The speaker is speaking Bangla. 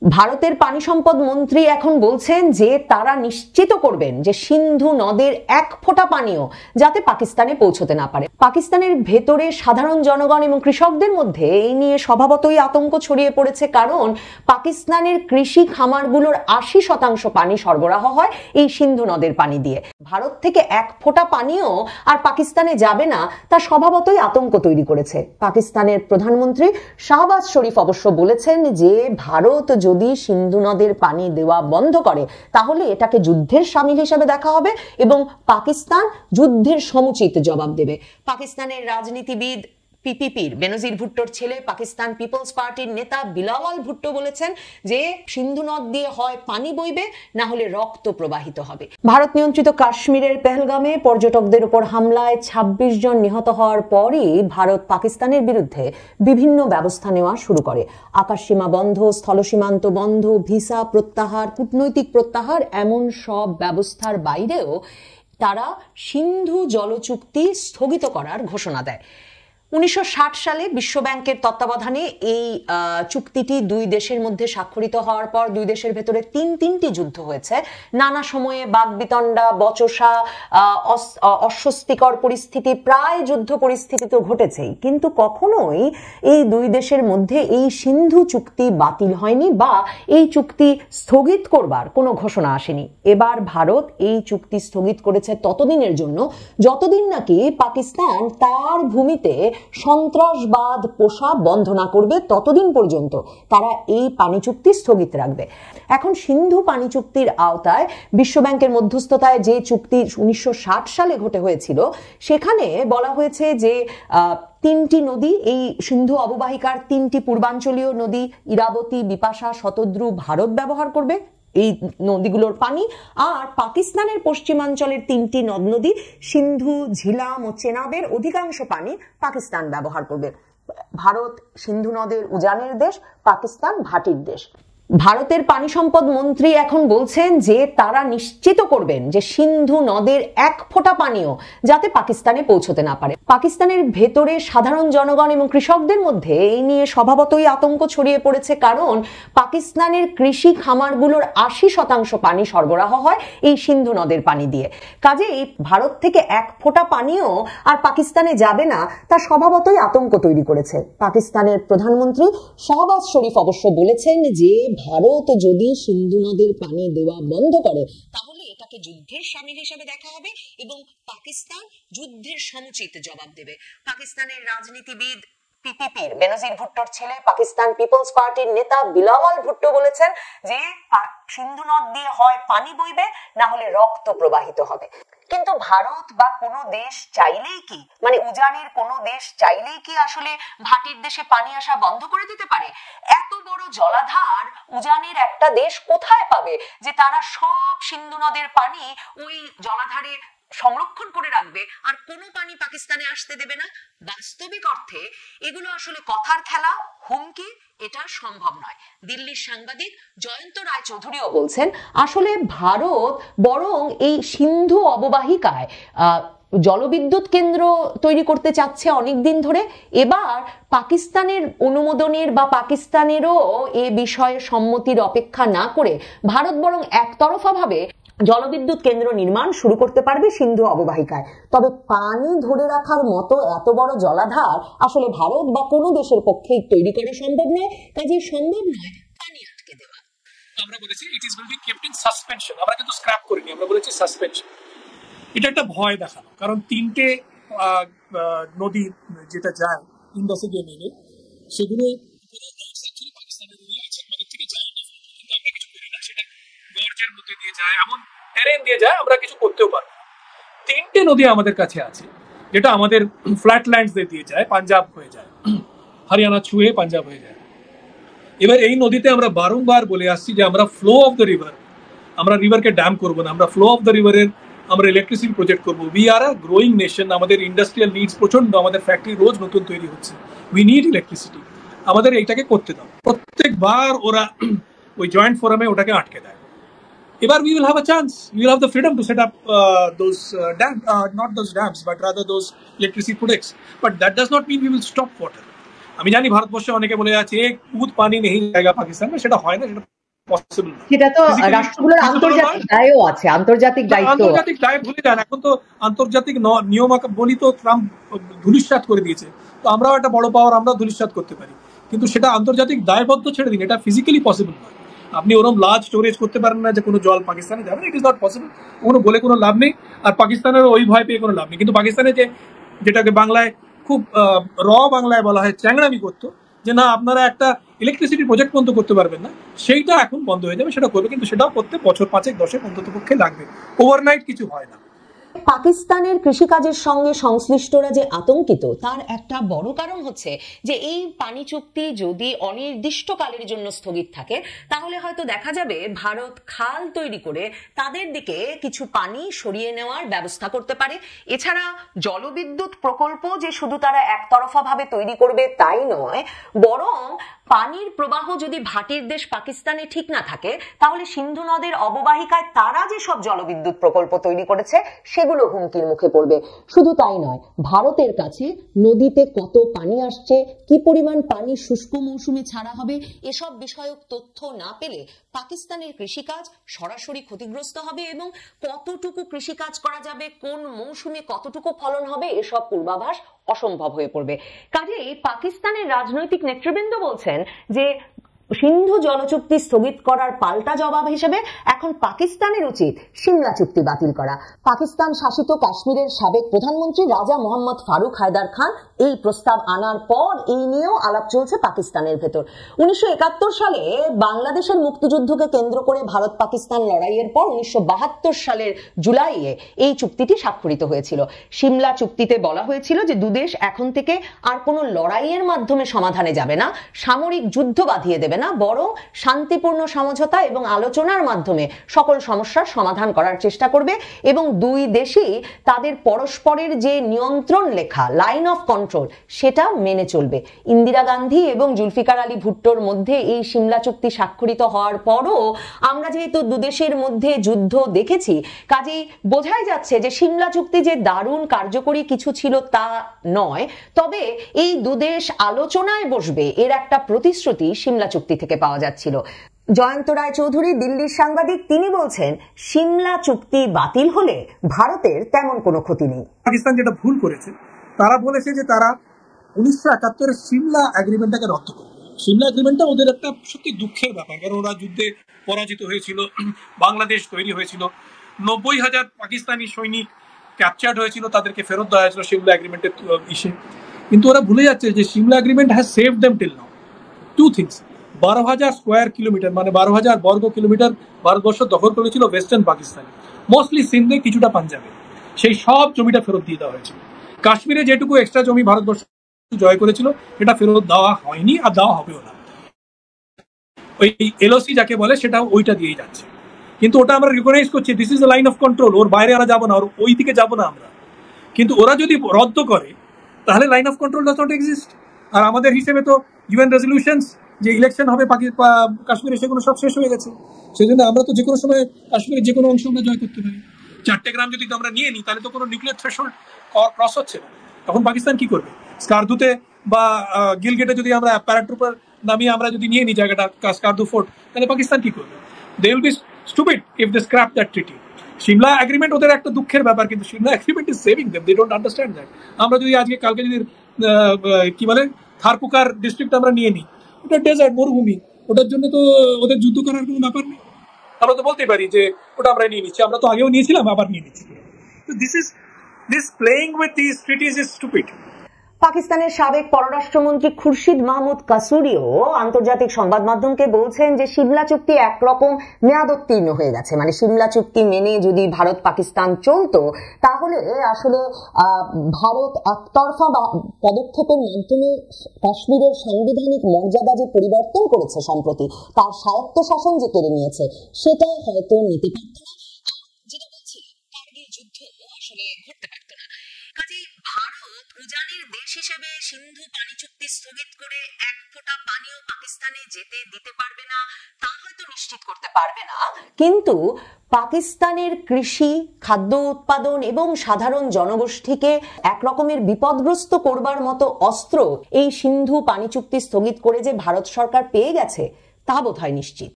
ভারতের পানি সম্পদ মন্ত্রী এখন বলছেন যে তারা নিশ্চিত করবেন যে সিন্ধু নদের এক ফোঁটা পানিও যাতে পাকিস্তানে পৌঁছতে না পারে। পাকিস্তানের ভেতরে সাধারণ জনগণ এবং কৃষকদের মধ্যে এই নিয়ে স্বভাবতই আতঙ্ক ছড়িয়ে পড়েছে, কারণ পাকিস্তানের কৃষি খামারগুলোর 80% পানি সরবরাহ হয় এই সিন্ধু নদের পানি দিয়ে। ভারত থেকে এক ফোঁটা পানিও আর পাকিস্তানে যাবে না, তা স্বভাবতই আতঙ্ক তৈরি করেছে। পাকিস্তানের প্রধানমন্ত্রী শাহবাজ শরীফ অবশ্য বলেছেন যে ভারত যদি সিন্ধু নদের পানি দেওয়া বন্ধ করে তাহলে এটাকে যুদ্ধের শামিল হিসেবে দেখা হবে এবং পাকিস্তান যুদ্ধের সমুচিত জবাব দেবে। পাকিস্তানের রাজনীতিবিদ পিপিপির বেনজির ভুট্টোর ছেলে পাকিস্তান পিপলস পার্টির নেতা বিলাওয়াল ভুট্টো বলেছেন যে সিন্ধু নদ দিয়ে হয় পানি বইবে, না হলে রক্ত প্রবাহিত হবে। ভারত নিয়ন্ত্রিত কাশ্মীরের পেহেলগামে পর্যটকদের উপর হামলায় 26 জন নিহত হওয়ার পরই ভারত পাকিস্তানের বিরুদ্ধে বিভিন্ন ব্যবস্থা নেওয়া শুরু করে। আকাশসীমা বন্ধ, স্থলসীমান্ত বন্ধ, ভিসা প্রত্যাহার, কূটনৈতিক প্রত্যাহার, এমন সব ব্যবস্থার বাইরেও তারা সিন্ধু জল চুক্তি স্থগিত করার ঘোষণা দেয়। 1960 সালে বিশ্বব্যাংকের তত্ত্বাবধানে এই চুক্তিটি দুই দেশের মধ্যে স্বাক্ষরিত হওয়ার পর দুই দেশের ভেতরে তিনটি যুদ্ধ হয়েছে। নানা সময়ে বাকবিতণ্ডা, বচসা, অস্বস্তিকর পরিস্থিতি, প্রায় যুদ্ধ পরিস্থিতি তো ঘটেছেই, কিন্তু কখনোই এই দুই দেশের মধ্যে এই সিন্ধু চুক্তি বাতিল হয়নি বা এই চুক্তি স্থগিত করবার কোনো ঘোষণা আসেনি। এবার ভারত এই চুক্তি স্থগিত করেছে ততদিনের জন্য যতদিন নাকি পাকিস্তান তার ভূমিতে সন্ত্রাসবাদ পোষা বন্ধ না করবে, ততদিন পর্যন্ত তারা এই পানি চুক্তি স্থগিত রাখবে। এখন সিন্ধু পানি চুক্তির আওতায় বিশ্বব্যাংকের মধ্যস্থতায় যে চুক্তি 1960 সালে ঘটে হয়েছিল, সেখানে বলা হয়েছে যে 3টি নদী, এই সিন্ধু অববাহিকার 3টি পূর্বাঞ্চলীয় নদী ইরাবতী, বিপাশা, শতদ্রু ভারত ব্যবহার করবে এই নদীগুলোর পানি, আর পাকিস্তানের পশ্চিমাঞ্চলের 3টি নদ নদী সিন্ধু, ঝিলাম ও চেনাবের অধিকাংশ পানি পাকিস্তান ব্যবহার করবে। ভারত সিন্ধু নদের উজানের দেশ, পাকিস্তান ভাটির দেশ। ভারতের পানি সম্পদ মন্ত্রী এখন বলছেন যে তারা নিশ্চিত করবেন যে সিন্ধু নদের এক ফোঁটা পানিও যাতে পাকিস্তানে পৌঁছতে না পারে। পাকিস্তানের ভেতরে সাধারণ জনগণ এবং কৃষকদের মধ্যে এই নিয়ে স্বভাবতই আতঙ্ক ছড়িয়ে পড়েছে, কারণ পাকিস্তানের কৃষি খামারগুলোর 80% পানি সরবরাহ হয় এই সিন্ধু নদের পানি দিয়ে। কাজেই ভারত থেকে এক ফোঁটা পানিও আর পাকিস্তানে যাবে না, তা স্বভাবতই আতঙ্ক তৈরি করেছে। পাকিস্তানের প্রধানমন্ত্রী শাহবাজ শরীফ অবশ্য বলেছেন যে ভারত যদি সিন্ধু নদের পানি দেওয়া বন্ধ করে তাহলে এটাকে যুদ্ধের শামিল হিসেবে দেখা হবে এবং পাকিস্তান যুদ্ধের সমুচিত জবাব দেবে। পাকিস্তানের রাজনীতিবিদ পিপিপির বেনজির ভুট্টোর ছেলে পাকিস্তান পিপলস পার্টির নেতা বিলাওয়াল ভুট্টো বলেছেন যে সিন্ধু নদ দিয়ে হয় পানি বইবে, না হলে রক্ত প্রবাহিত হবে। কিন্তু ভারত বা কোনো দেশ চাইলেই কি, মানে উজানের কোনো দেশ চাইলেই কি আসলে ভাটির দেশে পানি আসা বন্ধ করে দিতে পারে? এত বড় জলাধার উজানের একটা দেশ কোথায় পাবে যে তারা সব সিন্ধু নদের পানি ওই জলাধারে সংরক্ষণ করে রাখবে আর কোনো পানি পাকিস্তানে আসতে দেবে না? বাস্তবিক অর্থে এগুলো আসলে কথার খেলা, হুমকি, এটা সম্ভব নয়। দিল্লির সাংবাদিক জয়ন্ত রায় চৌধুরীও বলছেন আসলে ভারত বরং এই সিন্ধু অববাহিকায় জলবিদ্যুৎ কেন্দ্র তৈরি করতে চাচ্ছে অনেকদিন ধরে। এবার পাকিস্তানের অনুমোদনের বা পাকিস্তানেরও এ বিষয়ে সম্মতির অপেক্ষা না করে ভারত বরং একতরফাভাবে জলবিদ্যুৎ কেন্দ্র নির্মাণ শুরু করতে পারবে সিন্ধু অববাহিকায়। তবে পানি ধরে রাখার মতো এত বড় জলাধার আসলে ভারত বা কোনো দেশের পক্ষে তৈরি করা সম্ভব নয়। কাজে সম্ভব নয় পানি আটকে দেওয়া। আমরা বলেছি it is will be kept in suspension, আমরা কিন্তু স্ক্র্যাপ করিনি, আমরা বলেছি সাসপেনশন। এটা একটা ভয় দেখানো, কারণ 3টে নদী যেটা যায় ইন্ডাসে গিয়ে নেমে, সেগুলো পাকিস্তানের আমাদের থেকে যায় না, কিন্তু আমরা কিছু করি না, সেটা গর্জের মধ্যে দিয়ে যায়, এমন টেরেন দিয়ে যায়, আমরা কিছু করতেও পারবো। 3টে নদী আমাদের কাছে আছে যেটা আমাদের ফ্ল্যাটল্যান্ডস দিয়ে যায়, পাঞ্জাব হয়ে যায়, হরিয়ানা ছুঁয়ে পাঞ্জাব হয়ে যায়। এবার এই নদীতে আমরা বারংবার বলে আসছি যে আমরা ফ্লো অফ দ্য রিভার, আমরা রিভারকে ড্যাম করবো না, আমরা ফ্লো অফ দ্য রিভারের আমরা ইলেকট্রিসিটি প্রজেক্ট করবো। We are a growing nation, আমাদের ইন্ডাস্ট্রিয়াল নিডস প্রচন্ড, আমাদের ফ্যাক্টরি রোজ নতুন তৈরি হচ্ছে, উই নিড ইলেকট্রিসিটি, আমাদের এইটাকে করতে দাও। প্রত্যেকবার ওরা ওই জয়েন্ট ফোরামে ওটাকে আটকে দেয়। এবার we will have a chance, we will have the freedom to set up those not those dams but rather those electricity projects, but that does not mean we will stop water. আমি জানি ভারতবর্ষে অনেকে বলে যাচ্ছে এক বুদ পানি নেই জায়গা পাকিস্তান, সেটা হয় না, সেটা পসিবল না। সেটা তো রাষ্ট্রগুলোর আন্তর্জাতিক দায়ও আছে, আন্তর্জাতিক দায়িত্ব। আন্তর্জাতিক দায় ভুলে যান, এখন তো আন্তর্জাতিক নিয়মাবলী তো ট্রাম্প ধূলিসাৎ করে দিয়েছে, তো আমরাও একটা বড় পাওয়ার, আমরা ধূলিসাৎ করতে পারি, কিন্তু সেটা আন্তর্জাতিক দায়বদ্ধ ছেড়ে দিন, এটা ফিজিক্যালি পসিবল নয়। আপনি ওরকম লার্জ স্টোরেজ করতে পারেন না যে কোনো জল পাকিস্তানে যাবে, ইট ইজ নট পসিবল। কোনো বলে কোনো লাভ নেই, আর পাকিস্তানের ওই ভয় পেয়ে কোনো লাভ নেই। কিন্তু পাকিস্তানে যেটাকে বাংলায় খুব বাংলায় বলা হয় চ্যাংড়ামি করতো, যে না আপনারা একটা ইলেকট্রিসিটি প্রজেক্ট বন্ধ করতে পারবেন না, সেইটা এখন বন্ধ হয়ে যাবে, সেটা করবে, কিন্তু সেটাও করতে বছর 5-10 অন্তত পক্ষে লাগবে, ওভারনাইট কিছু হয় না। পাকিস্তানের কৃষিকাজের সঙ্গে সংশ্লিষ্টরা যে আতঙ্কিত, তার একটা বড় কারণ হচ্ছে যে এই পানি চুক্তি যদি অনির্দিষ্টকালের জন্য স্থগিত থাকে, তাহলে হয়তো দেখা যাবে ভারত খাল তৈরি করে তাদের দিকে কিছু পানি সরিয়ে নেওয়ার ব্যবস্থা করতে পারে। এছাড়া জলবিদ্যুৎ প্রকল্প যে শুধু তারা একতরফা ভাবে তৈরি করবে তাই নয়, বরং পানির প্রবাহ যদি ভাটির দেশ পাকিস্তানে ঠিক না থাকে, তাহলে সিন্ধু নদের অববাহিকায় তারা যে সব জলবিদ্যুৎ প্রকল্প তৈরি করেছে সেগুলো হুমকির মুখে পড়বে। শুধু তাই নয়, ভারতের কাছে নদীতে কত পানি আসছে, কি পরিমাণ পানি শুষ্ক মৌসুমে ছাড়া হবে, এসব বিষয়ক তথ্য না পেলে পাকিস্তানের কৃষিকাজ সরাসরি ক্ষতিগ্রস্ত হবে এবং কতটুকু কৃষিকাজ করা যাবে, কোন মৌসুমে কতটুকু ফলন হবে, এসব পূর্বাভাস অসম্ভব হয়ে পড়বে। কাজেই পাকিস্তানের রাজনৈতিক নেতৃবৃন্দ বলছেন যে সিন্ধু জলচুক্তি স্থগিত করার পাল্টা জবাব হিসেবে এখন পাকিস্তানের উচিত সিমলা চুক্তি বাতিল করা। পাকিস্তান শাসিত কাশ্মীরের সাবেক প্রধানমন্ত্রী রাজা মোহাম্মদ ফারুক হায়দার খান এই প্রস্তাব আনার পর এই নিয়েও আলাপ চলছে পাকিস্তানের ভেতর। 1971 সালে বাংলাদেশের মুক্তিযুদ্ধকে কেন্দ্র করে ভারত পাকিস্তান লড়াইয়ের পর 1972 সালের জুলাইয়ে এই চুক্তিটি স্বাক্ষরিত হয়েছিল। সিমলা চুক্তিতে বলা হয়েছিল যে দুদেশ এখন থেকে আর কোনো লড়াইয়ের মাধ্যমে সমাধানে যাবে না, সামরিক যুদ্ধ বাঁধিয়ে দেবে না, বরং শান্তিপূর্ণ সমঝোতা এবং আলোচনার মাধ্যমে সকল সমস্যার সমাধান করার চেষ্টা করবে এবং দুই দেশই তাদের পরস্পরের যে নিয়ন্ত্রণ লেখা লাইন অফ কন্ট্রোল সেটা মেনে চলবে। ইন্দিরা গান্ধী এবং জুলফিকার আলী ভুট্টোর মধ্যে এই সিমলা চুক্তি স্বাক্ষরিত হওয়ার পরও আমরা যেহেতু দুদেশের মধ্যে যুদ্ধ দেখেছি, কাজেই বোঝাই যাচ্ছে যে সিমলা চুক্তি যে দারুণ কার্যকরী কিছু ছিল তা নয়, তবে এই দুদেশ আলোচনায় বসবে এর একটা প্রতিশ্রুতি সিমলা চুক্তি থেকে পাওয়া যাচ্ছিল। জয়ন্ত রায় চৌধুরী দিল্লির সাংবাদিক, তিনি বলছেন সিমলা চুক্তি বাতিল হলে ভারতের তেমন কোনো ক্ষতি নেই। পাকিস্তান যেটা ভুল করেছে, তারা বলেছে যে তারা 1971 সিমলা এগ্রিমেন্টটাকে রদ্দ করবে। সিমলা এগ্রিমেন্টটা ওদের একটা সত্যি দুঃখের ব্যাপার, কারণ ওরা যুদ্ধে পরাজিত হয়েছিল, বাংলাদেশ তৈরি হয়েছিল, 90,000 পাকিস্তানি সৈনিক ক্যাপচার্ড হয়েছিল, তাদেরকে ফেরত দেওয়া হয়েছিল সিমলা এগ্রিমেন্টের ইস্যে। কিন্তু ওরা ভুলে যাচ্ছে যে Simla agreement has saved them till now two things. 12,000 square kilometre মানে 12,000 বর্গ কিলোমিটার ভারতবর্ষ দখল করেছিল ওয়েস্টার্ন পাকিস্তানে, মোস্টলি সিন্ধে, কিছুটা পাঞ্জাবে, সেই সব জমিটা ফেরত দিয়ে দেওয়া হয়েছিল। কাশ্মীরে যেটুকু এক্সট্রা জমি ভারতবর্ষ জয় করেছিল এটা ফেরত দেওয়া হয়নি, আর দেওয়া হবেও না। ওই এলওসি যাকে বলে সেটা ওইটা দিয়েই যাচ্ছে, কিন্তু ওটা আমরা রিকগনাইজ করছি, this is the line of control, ওর বাইরে আমরা যাবো না, ওর ওই দিকে যাবো না আমরা। কিন্তু ওরা যদি রদ্দ করে তাহলে line of control does not exist. আর আমাদের হিসেবে তো ইউএন রেজলিউশনস যে ইলেকশন হবে কাশ্মীরে, সেগুলো সব শেষ হয়ে গেছে। সেই জন্য আমরা তো যে কোনো সময় কাশ্মীরের যে কোনো অংশ আমরা জয় করতে পারি। 4টে গ্রাম যদি আমরা নিয়ে নিই তাহলে তো কোনো নিউক্লিয়ার থ্রেশহোল্ড ক্রস হচ্ছে না। তখন পাকিস্তান কি করবে? স্কারদুতে বা গিলগেটে যদি আমরা প্যারাট্রুপার নামিয়ে আমরা যদি নিয়ে নিই জায়গাটা, স্কারদু ফোর্ট, তাহলে পাকিস্তান কি করবে? They will be stupid if they scrap that treaty. Simla agreement ওদের একটা দুঃখের ব্যাপার, কিন্তু Simla agreement is saving them, they don't understand that. আমরা যদি আজকে কালকে যদি কি বলে থারপুকার ডিস্ট্রিক্ট আমরা নিয়ে নিই, ওটা ডেজার্ট, মরুভূমি, ওটার জন্য তো ওদের যুদ্ধ করার কোনো ব্যাপার নেই। আমরা তো বলতে পারি যে ওটা আমরা নিয়ে নিচ্ছি, আমরা তো আগেও নিয়েছিলাম, আবার নিয়ে নিচ্ছি। This playing with this treaties is stupid. পাকিস্তানের সাবেক পররাষ্ট্রমন্ত্রী খুরশিদ মাহমুদ কাসুরিও আন্তর্জাতিক সংবাদ মাধ্যমকে বলছেন যে সিমলা চুক্তি একরকম মেয়াদোত্তীর্ণ হয়ে গেছে, মানে সিমলা চুক্তি মেনে যদি ভারত পাকিস্তান চলতো তাহলে আসলে ভারত একতরফা পদক্ষেপের মাধ্যমে কাশ্মীরের সাংবিধানিক মর্যাদা যে পরিবর্তন করেছে সম্প্রতি, তার স্বায়ত্তশাসন যে কেড়ে নিয়েছে, সেটা হয়তো নিতে পারত না। যেটা বলছি, কার্গিল যুদ্ধ আসলে ঘটতে পারত না। কাজে ভারত উজানের দেশ হিসেবে সিন্ধু পানি চুক্তি স্থগিত করে এক ফোঁটা পানিও পাকিস্তানে যেতে দিতে পারবে না, তা হয়তো নিশ্চিত করতে পারবে না, কিন্তু পাকিস্তানের কৃষি, খাদ্য উৎপাদন এবং সাধারণ জনগোষ্ঠীকে একরকমের বিপদগ্রস্ত করবার মতো অস্ত্র এই সিন্ধু পানি চুক্তি স্থগিত করে যে ভারত সরকার পেয়ে গেছে তা বোধহয় নিশ্চিত।